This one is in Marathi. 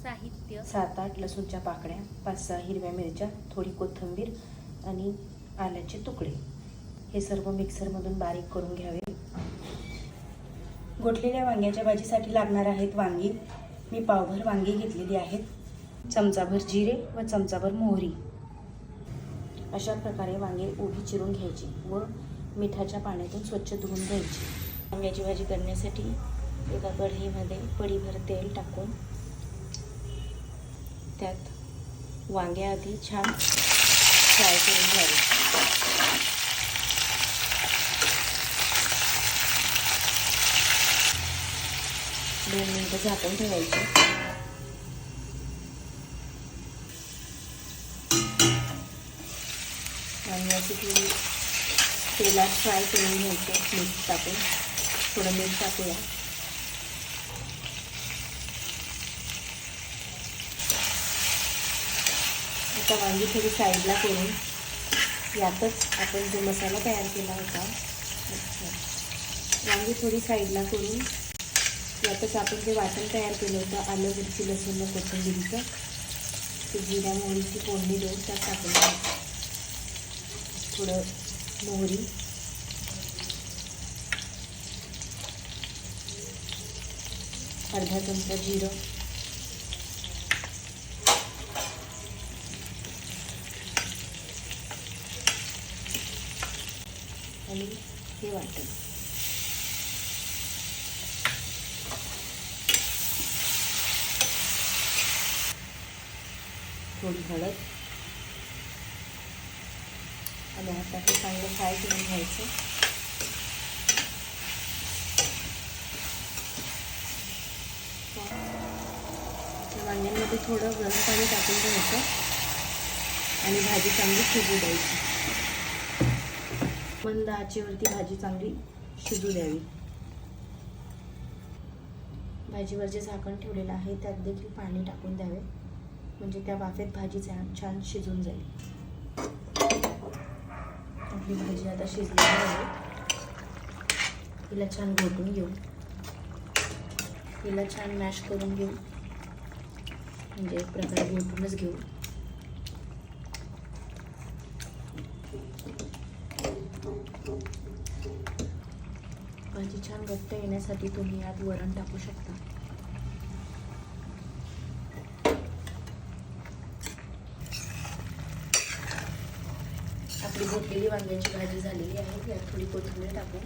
साहित्य: 7-8 लसूणच्या पाकळ्या, 5-6 हिरव्या मिरच्या, थोडी कोथिंबीर आणि आल्याचे तुकडे. हे सर्व मिक्सरमधून बारीक करून घ्यावे. गोठलेल्या वांग्याच्या भाजीसाठी लागणार आहेत वांगी. मी पावभर वांगी घेतलेली आहेत. चमचाभर जिरे व चमचाभर मोहरी. अशा प्रकारे वांगे उभी चिरून घ्यायची व मिठाच्या पाण्यातून स्वच्छ धुवून घ्यायची. वांग्याची भाजी करण्यासाठी एका कढईमध्ये पडीभर तेल टाकून त्यात वांगे आधी छान फ्राय करून घ्यावे. 2 मिनिटं झाकून ठेवायचे. वांग्याची थोडी तेलात फ्राय करून घ्यायचं. मीठ टाकून थोडं मीठ टाकूया. आता वांगी थोडी साईडला करून यातच आपण जो मसाला तयार केला होता, वांगी थोडी साईडला करून यातच आपण जे वाटण तयार केलं होतं आलं, मिरची, लसूण व कोथिंबीरचं, ते जिऱ्या मोहरीची फोडणी देऊन त्यात टाकून घ्यायचं. थोडं मोहरी, अर्धा चमचा जिरं, आणि हे वाटण. थोडी हळद आणि आता हे चांगलं फ्राय करून घ्यायचं. वांग्यांमध्ये थोडं गरम पाणी टाकून घ्यायचं आणि भाजी चांगली शिजू द्यायची. मंद आचेवरती भाजी चांगली शिजू द्यावी. भाजीवर जे झाकण ठेवलेलं आहे त्यात देखील पाणी टाकून द्यावे, म्हणजे त्या वाफेत भाजी छान शिजून जाईल. आपली भाजी आता शिजलेली आहे. हिला छान घोटून घेऊ. हिला छान मॅश करून घेऊ, म्हणजे एक प्रकारे घोटूनच घेऊ. भाजी छान घट्ट येण्यासाठी तुम्ही यात वरण टाकू शकता. आपली घोटलेली वांग्याची भाजी झालेली आहे. यात थोडी कोथिंबीर टाकू.